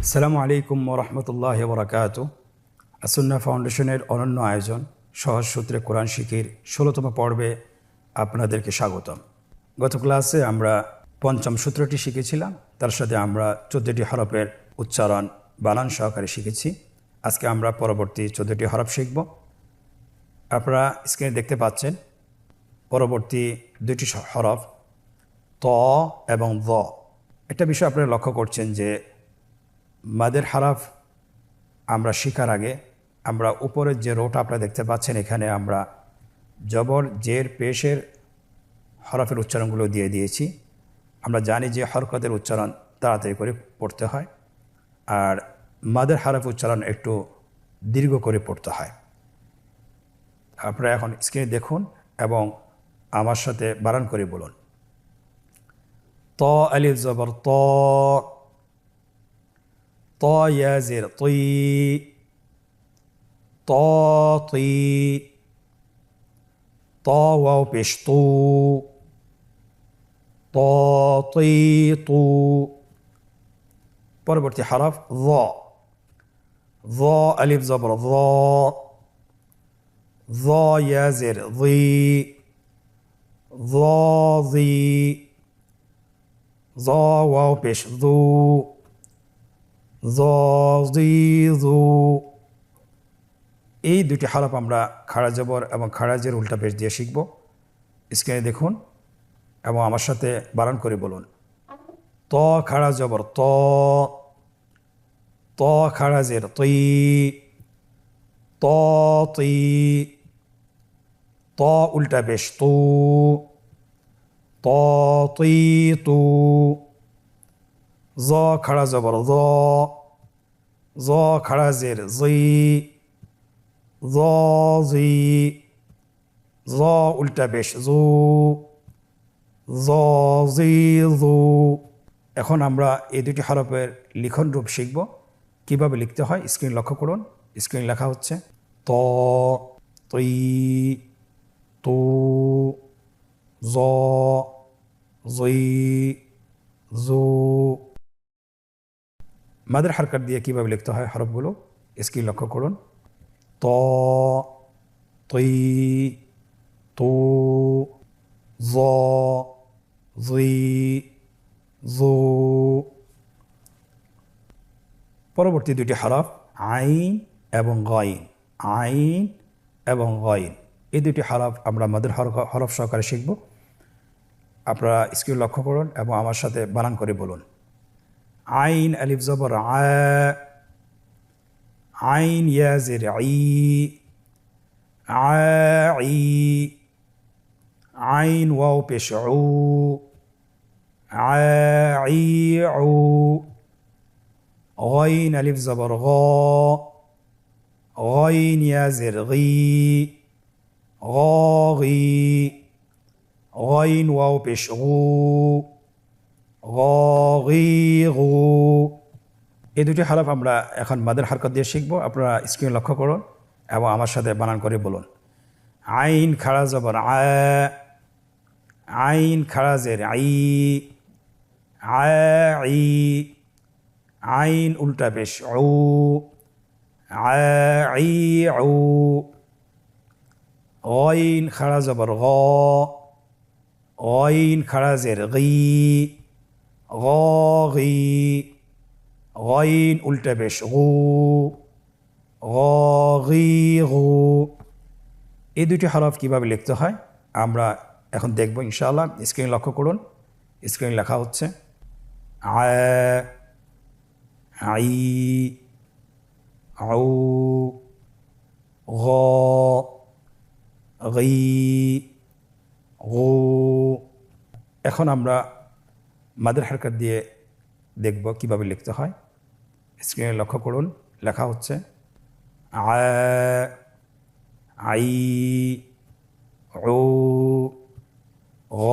আসসালামু আলাইকুম ওরহমতুল্লাহি ওবরাকাতু। আসুন্না ফাউন্ডেশনের অনন্য আয়োজন সহজ সূত্রে কোরআন শিখির ১৬তম পর্বে আপনাদেরকে স্বাগতম। গত ক্লাসে আমরা পঞ্চম সূত্রটি শিখেছিলাম, তার সাথে আমরা ১৪টি হরফের উচ্চারণ বানান সহকারে শিখেছি। আজকে আমরা পরবর্তী ১৪টি হরফ শিখব। আপনারা স্ক্রিনে দেখতে পাচ্ছেন পরবর্তী দুটি হরফ ত এবং দ। একটা বিষয় আপনারা লক্ষ্য করছেন যে মাদের হরফ আমরা শিখার আগে আমরা উপরের যে রোটা আপনারা দেখতে পাচ্ছেন, এখানে আমরা জবর জের পেশের হরফের উচ্চারণগুলো দিয়ে দিয়েছি। আমরা জানি যে হরকতের উচ্চারণ তাড়াতাড়ি করে পড়তে হয়, আর মাদের হরফ উচ্চারণ একটু দীর্ঘ করে পড়তে হয়। আপনারা এখন স্ক্রিনে দেখুন এবং আমার সাথে বানান করে বলুন। ত আলিফ জবর ত, ত ইয়া জের তই, ত তই, ত ওয়াও পেশ তু, ত তই তু। পরবর্তী হরফ য, য আলিফ জবর য, য ইয়া জের জি, য জি, য ওয়াও পেশ জু, য জি জু। এই দুটি হরফ আমরা খাড়া জবর এবং খাড়া জের উল্টা পেশ দিয়ে শিখব। স্ক্রিনে দেখুন এবং আমার সাথে বানান করে বলুন। ত খাড়া জবর ত, ত খাড়া জের তই, ত তই, ত উল্টা পেশ তু, ত তই তু। জ খাড়া জবর জ, জ খাড়া জের জি, জ জি, জ উল্টা পেশ জু, জ জি জু। এখন আমরা এই দুটি হরফের লিখন রূপ শিখব। কিভাবে লিখতে হয় স্ক্রিন লক্ষ্য করুন। স্ক্রিন লেখা হচ্ছে ত, তই, তু, জ, জই, জু। মাদের হারকাত দিয়ে কিভাবে লিখতে হয় হরফগুলো স্ক্রিন লক্ষ্য করুন। ত, তই, তু, জ, জই, জু। পরবর্তী দুটি হরফ আইন এবং গইন, আইন এবং গইন। এই দুটি হরফ আমরা মাদের হরফ সহকারে শিখব। আপনারা স্ক্রিন লক্ষ্য করুন এবং আমার সাথে বানান করে বলুন। আইন আলিফ জবর আ, আইন ইয়া জের ই, আই, আইন ওয়াও পেশ উ, আই উ। غين ألف زبر غا، غين يا زر غي، غاغي، غين واو পেশ غو، غاغي غو। এই দুটি হরফ আমরা এখন মাদের হরকত দিয়ে শিখব। আপনারা স্ক্রিন লক্ষ্য করুন এবং আমার সাথে বানান করে বলুন। আইন খাড়া জবর আ, আইন খাড়া জের আই, আই, আইন উল্টা পেশ উ, আই উ। গইন খাড়া জবর গ, গইন খাড়া জের গি, গি, গইন উল্টা পেশ গু, গি গু। এই দুটি হরফ কিভাবে লিখতে হয় আমরা এখন দেখব ইনশাআল্লাহ। স্ক্রিন লক্ষ্য করুন। স্ক্রিন লেখা হচ্ছে আ, আই, আউ, গ, গি, গু। এখন আমরা মাদের হারকাত দিয়ে দেখব কিভাবে লিখতে হয়। স্ক্রিনে লক্ষ্য করুন, লেখা হচ্ছে আ, আই, উ, গ,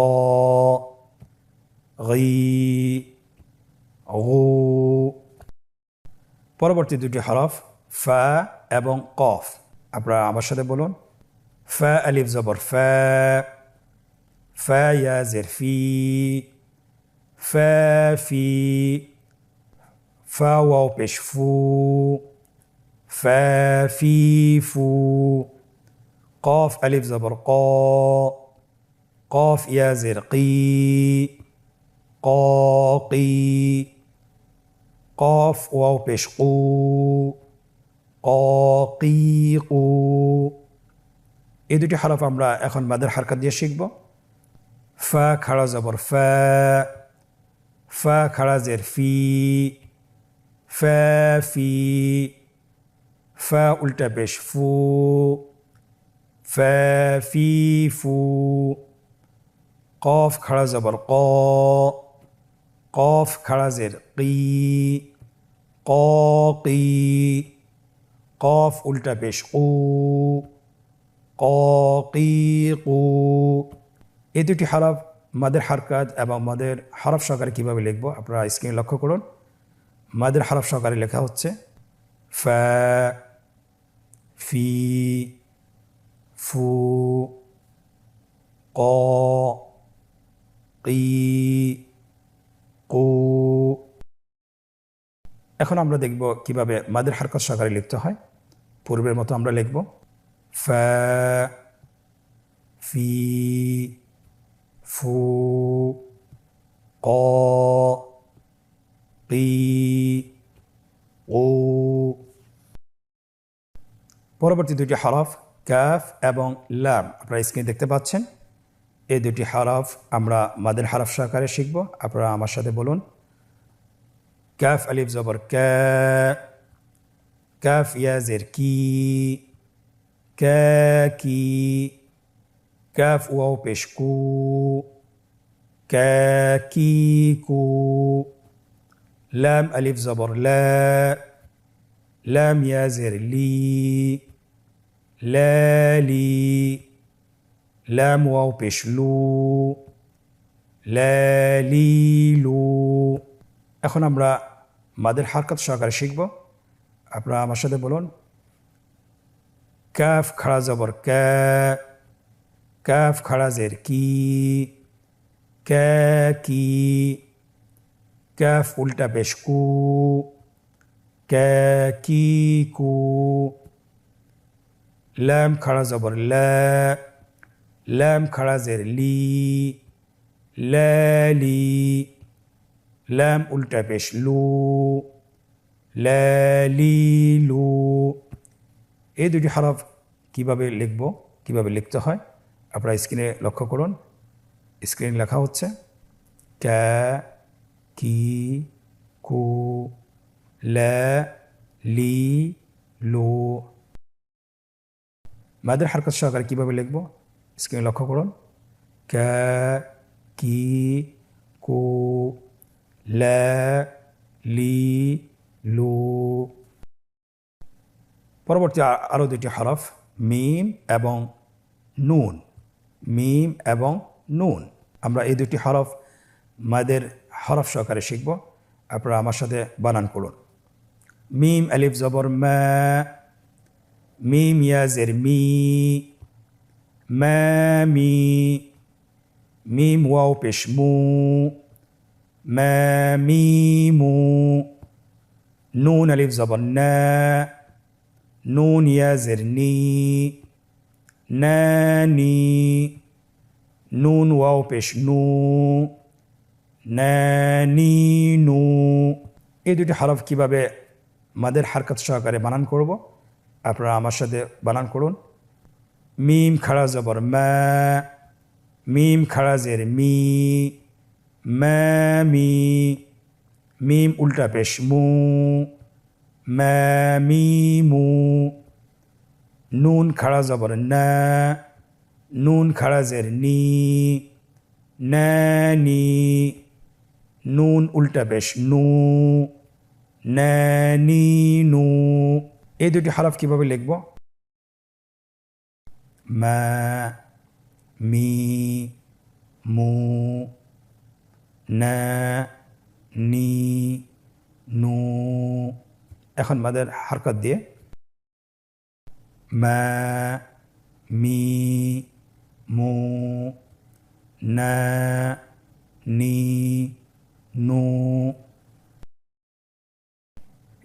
গি, গু। পরবর্তী দুটি হরফ ফা এবং কফ। আপনারা আমার সাথে বলুন। ফা আলিফ জবর ফা, ফা ইয়া জের ফি, ফা ফি, ফা ওয়াও পেশ ফু ফা ফি ফু কফ আলিফ জবর ক কফ ইয়া জের কি ক কি কফ ওয়াও পেশ কু ক কি কু এই দুটি হরফ আমরা এখন মাদের হারকাত দিয়ে শিখব ফা খাড়া জবর ফা ফা খাড়া জের ফি ফা ফি ফা উল্টা পেশ ফু ফা ফি ফু কফ খাড়া জবর ক কফ খাড়া জের কি ক কি কফ উল্টা পেশ কু ক কি কু এই দুটি হরফ মাদের হারকাত এবং মাদের হরফ সহকারে কীভাবে লিখব আপনারা স্ক্রিনে লক্ষ্য করুন মাদের হরফ সহকারে লেখা হচ্ছে ফা ফি ফু ক কি কু এখন আমরা দেখব কিভাবে মাদের হারকাত সহকারে লিখতে হয় পূর্বের মতো আমরা লিখব ফা ফি ফু ক কি ও পরবর্তী দুটি হরফ কাফ এবং লাম আপনারা স্ক্রিনে দেখতে পাচ্ছেন এই দুটি হরফ আমরা মাদের হরফ সহকারে শিখব আপনারা আমার সাথে বলুন কাফ আলিফ জবর কা কাফ ইয়া জের কি কা কি কাফ ওয়াও পেশ কু কা কি কু লাম আলিফ জবর লা লাম ইয়া জের লি লা লি লাম ওয়াও পেশ লু লা লি লু এখন আমরা মাদের হারকাত সহকারে শিখব আপনারা আমার সাথে বলুন কাফ খাড়া জবর কা কাফ খাড়া জের কি কা কি কাফ উল্টা পেশ কু কা কি কু লাম খাড়া জবর লা লাম খাড়া জের লি লা লি লাম উল্টা পেশ লু লা লি লু এই দুটি হরফ কীভাবে লিখব কীভাবে লিখতে হয় আপনারা স্ক্রিনে লক্ষ্য করুন স্ক্রিনে লেখা হচ্ছে কা কি কু লা লি লু মাদের হারকাত সহকারে কীভাবে লিখব স্ক্রিনে লক্ষ্য করুন কা কি কু লা লি লু পরবর্তী আরও দুটি হরফ মিম এবং নুন মিম এবং নুন আমরা এই দুটি হরফ মাদের হরফ সহকারে শিখব আপনারা আমার সাথে বানান করুন মিম আলিফ জবর মা মিম ইয়া জের মি মা মি মিম ওয়াও পেশ মু মা মি মু নুন আলিফ জবর না নুন ইয়া জের নি নানি নুন ওয়াও পেশ নু নানি নু এই দুটি হরফ কীভাবে মাদের হারকাত সহকারে বানান করব আপনারা আমার সাথে বানান করুন মিম খাড়া জবর মা মিম খাড়া জের মি মা মি মিম উল্টা পেশ মু মা মি মু নুন খাড়া জবর না নুন খাড়া জের নি নানি নুন উল্টা পেশ নু নানি নু এই দুটি হরফ কিভাবে লিখব মা মি মু না নি নু এখন মাদের হারকাত দিয়ে মা মি মু না নি নু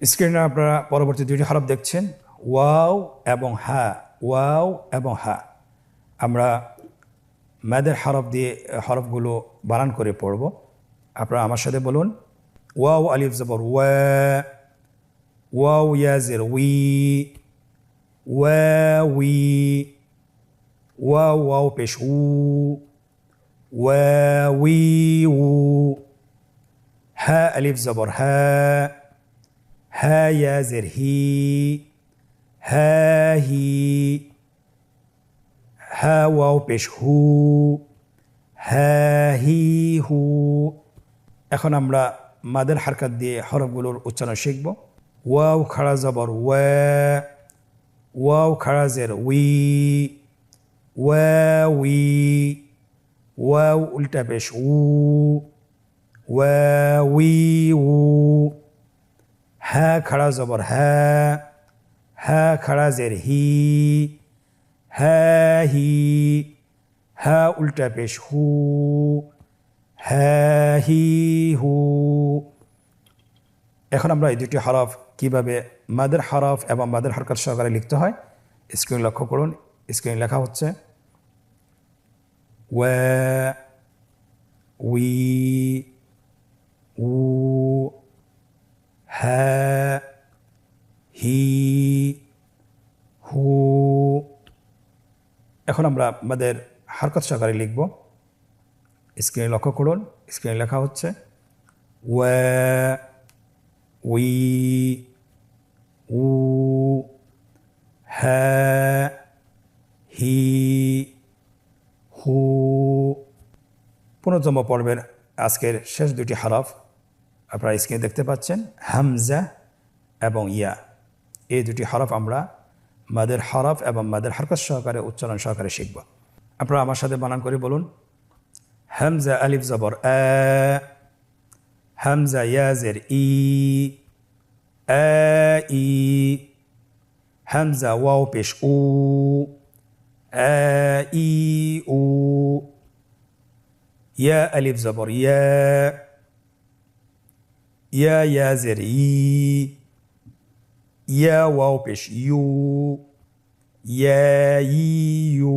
স্ক্রিনে আপনারা পরবর্তী দুটি হরফ দেখছেন, ওয়াও এবং হা, ওয়াও এবং হা। আমরা ম্যাদের হরফ দিয়ে হরফগুলো বানান করে পড়ব। আপনারা আমার সাথে বলুন, ওয়াও আলিফ জবর ওয়া, ওয়াও ইয়া জের উই, ওয়া উই, ওয়াও ওয়াও পেশ উ, ওয়া উই উ, হা আলিফ জবর হা, হা ইয়া জের হি, হা হি, হা ওয়াও পেশ হু, হা হি হু। এখন আমরা মাদের হারকাত দিয়ে হরফগুলোর উচ্চারণ শিখব। ওয়াও খাড়া জবর ওয়া, ওয়াও খাড়া জের উই, ওয়া উই, ওয়াও উল্টা পেশ উ, ওয়া উই উ, হা খাড়া জবর হা, হা খাড়া জের হি, হা হি, হা উল্টা পেশ হু, হা হি হু। এখন আমরা এই দুটি হরফ কিভাবে মাদের হরফ এবং মাদের হরকত সহকারে লিখতে হয় স্ক্রিন লক্ষ্য করুন। স্ক্রিন লেখা হচ্ছে ওয়া, উই, উ, হা, হি, হু। এখন আমরা আমাদের হরকত সহকারে লিখব। স্ক্রিনে লক্ষ্য করুন। স্ক্রিনে লেখা হচ্ছে ওয়া, উই, উ, হা, হি, হু। 15তম পর্বের আজকের শেষ দুটি হরফ আপনারা স্ক্রিনে দেখতে পাচ্ছেন, হামজা এবং ইয়া। এই দুটি হরফ আমরা মাদের হরফ এবং মাদের হরকত সহকারে উচ্চারণ সহকারে শিখব। আপনারা আমার সাথে বানান করে বলুন, হামজা আলিফ জবর আ, হামজা ইয়া জের ই, আ ই, হামজা ওয়াও পেশ উ, আ ই উ, ইয়া আলিফ জবর ইয়া, ইয়া ইয়া জের ই, ইয়া ওয়াও পেশ ইউ, ইয়া ই ইউ।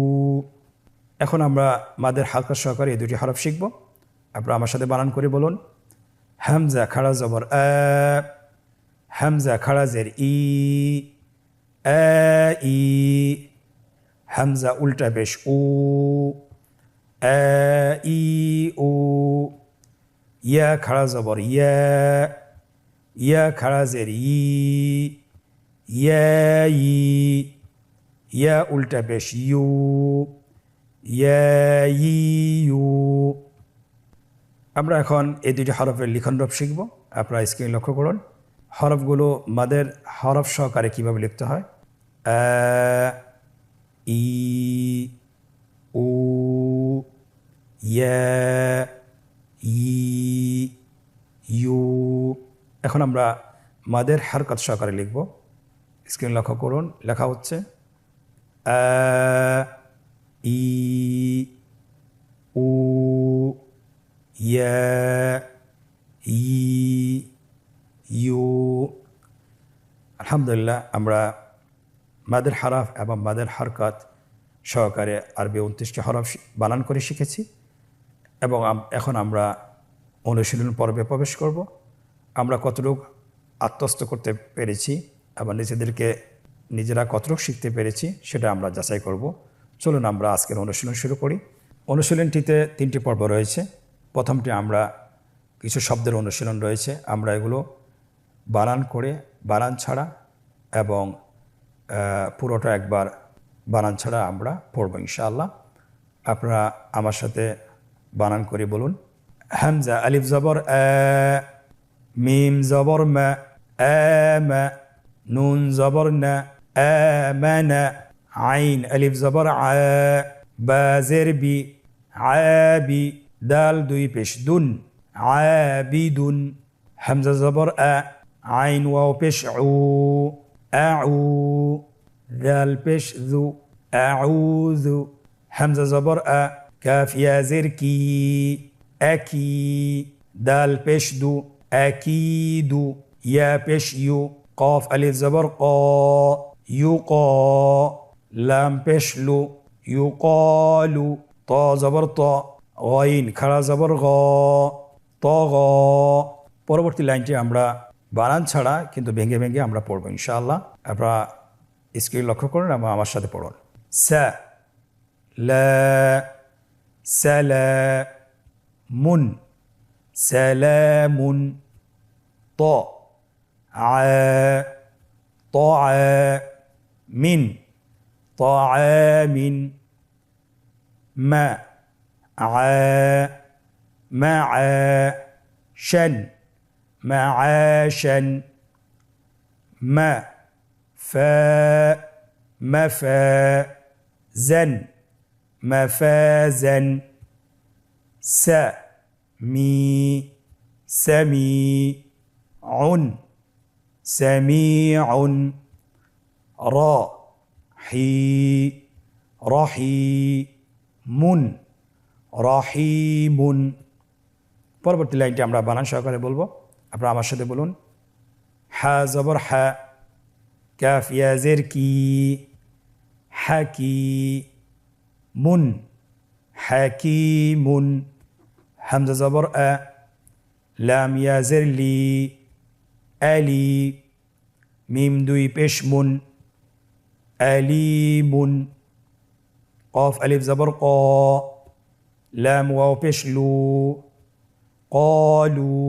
এখন আমরা মাদের হালকা সহকারে এই দুটি হরফ শিখব। আপনারা আমার সাথে বানান করে বলুন, হামজা খাড়া জবর আ, হামজা খাড়া জের ই, আ ই, হামজা উল্টা পেশ উ, আ ই উ, ইয়া খাড়া জবর ইয়া, ইয়া খাড়া জের ই, ইয়া ই, ইয়া উল্টা পেশ ইউ, ইয়া ই ইউ। আমরা এখন এই দুটি হরফের লিখন রূপ শিখব। আপনারা স্ক্রিন লক্ষ্য করুন। হরফগুলো মাদের হরফ সহকারে কীভাবে লিখতে হয়, আ, ই, উ, ইয়া, ই, ইউ। এখন আমরা মাদের হরকত সহকারে লিখব। স্ক্রিন লক্ষ্য করুন। লেখা হচ্ছে আ, ই, উ, ইয়া, ই, ইউ। আলহামদুলিল্লাহ, আমরা মাদের হরফ এবং মাদের হরকত সহকারে আরবি 29টি হরফ বানান করে শিখেছি এবং এখন আমরা অনুশীলন পর্বে প্রবেশ করব। আমরা কতটুকু আত্মস্থ করতে পেরেছি এবং নিজেরা কতটুকু শিখতে পেরেছি সেটা আমরা যাচাই করব। চলুন আমরা আজকের অনুশীলন শুরু করি। অনুশীলনটিতে 3টি পর্ব রয়েছে। প্রথমটি আমরা কিছু শব্দের অনুশীলন রয়েছে, আমরা এগুলো বানান করে বানান ছাড়া এবং পুরোটা একবার বানান ছাড়া আমরা পড়ব ইনশাআল্লাহ। আপনারা আমার সাথে বানান করে বলুন, হামজা আলিফ জবর আ, মিম জবর মা, আমা, নুন জবর না, আমানা, আইন আলিফ জবর আ, বা জের বি, আবি, দাল দুই পেশ দুন, আবিদুন, হামজা জবর আ, আইন ওয়াও পেশ উ, আউ, দাল পেশ যু, আউযু, হামজা জবর আ, কাফ ইয়া জের কি, আকি, দাল পেশ দু, আকিদু, ইয়া পেশ ইউ, কফ আলিফ জবর ক, ইউ ক, লাম পেশ লু, ইউ কলু, ত জবর ত, গইন খাড়া জবর গ, ত গ। পরবর্তী লাইনটি আমরা বানান ছাড়া কিন্তু ভেঙে ভেঙে আমরা পড়বো ইনশাআল্লাহ। আপনারা স্ক্রিন লক্ষ্য করুন এবং আমার সাথে পড়ুন। সা লা সালামুন সালামুন, ত আ طعام طعام، معاشا معاشا، مفازا مفازا، سميع سميع، رحيم رحيم। পরবর্তী লাইনটি আমরা বানান সহকারে বলবো, আপনারা আমার সাথে বলুন। হা জবর হা, কাফ ইয়া জের কি, হাকি মুন হাকিমুন, হামজা জবর আ, লাম ইয়া জের লি, আলি, মিম দুই পেশ মুন, আলিমুন, কফ আলিফ জবর ক, লাম ওয়াও পেশ লু, কলু,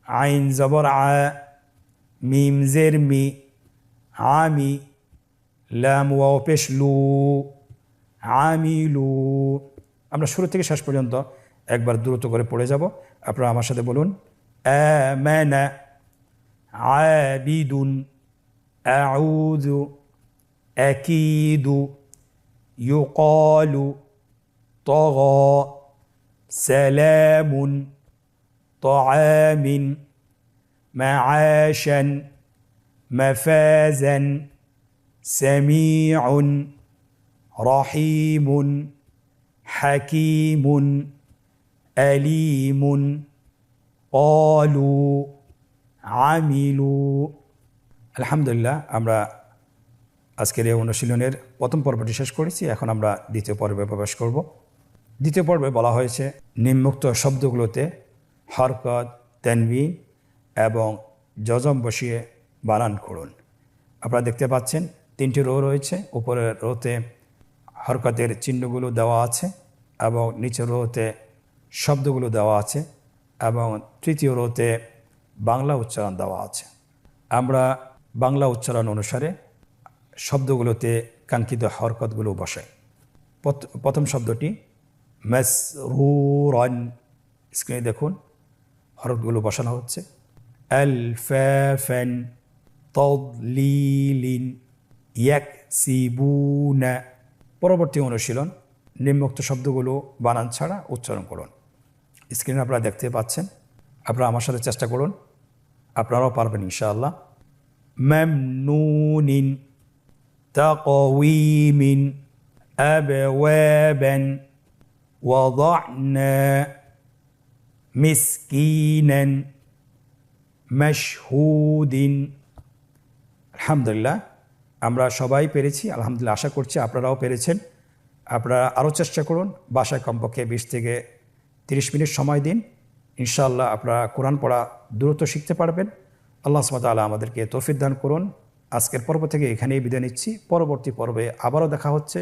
আইন জবর আ, মিম জের মি, আমি, লাম ওয়াও পেশ লু, আমিলু। আমরা শুরু থেকে শেষ পর্যন্ত একবার দ্রুত করে পড়ে যাব, আপনারা আমার সাথে বলুন। আমানা আবিদুন, আউযু, আকিদু, ইউকালু, তগা, সালামুন, طعام، معاشا، مفازا، سميع، رحيم، حكيم، أليم، قالوا، عملوا। আলহামদুলিল্লাহ, আমরা আজকের এই অনুশীলনের প্রথম পর্বটি শেষ করেছি। এখন আমরা দ্বিতীয় পর্বে প্রবেশ করব। দ্বিতীয় পর্বে বলা হয়েছে নিম্নোক্ত শব্দগুলোতে হরকত, তানবিন এবং জজম বসিয়ে বানান করুন। আপনারা দেখতে পাচ্ছেন 3টি রো রয়েছে। উপরের রোতে হরকতের চিহ্নগুলো দেওয়া আছে এবং নিচের রোতে শব্দগুলো দেওয়া আছে এবং তৃতীয় রোতে বাংলা উচ্চারণ দেওয়া আছে। আমরা বাংলা উচ্চারণ অনুসারে শব্দগুলোতে কাঙ্ক্ষিত হরকতগুলো বসাই। প্রথম শব্দটি মাসরুরান, স্ক্রিনে দেখুন হরকতগুলো বসানো হচ্ছে। আলফাফান, তাদলিলিন, ইয়াকসিবুনা। পরবর্তী অনুশীলন, নিম্নোক্ত শব্দগুলো বানান ছাড়া উচ্চারণ করুন। স্ক্রিনে আপনারা দেখতে পাচ্ছেন, আপনারা আমার সাথে চেষ্টা করুন, আপনারাও পারবেন ইনশাআল্লাহ। মামনুনিন, তাকওয়িমিন, আবওয়াবান, ওয়াদা'না, মিসকিনান, মাশহুদিন। আলহামদুলিল্লাহ, আমরা সবাই পেরেছি। আলহামদুলিল্লাহ, আশা করছি আপনারাও পেরেছেন। আপনারা আরও চেষ্টা করুন, বাসায় কমপক্ষে 20 থেকে 30 মিনিট সময় দিন। ইনশাআল্লাহ আপনারা কোরআন পড়া দ্রুত শিখতে পারবেন। আল্লাহ সুবহানাহু ওয়া তাআলা আমাদেরকে তৌফিক দান করুন। আজকের পর্ব থেকে এখানেই বিদায় নিচ্ছি। পরবর্তী পর্বে আবারও দেখা হচ্ছে।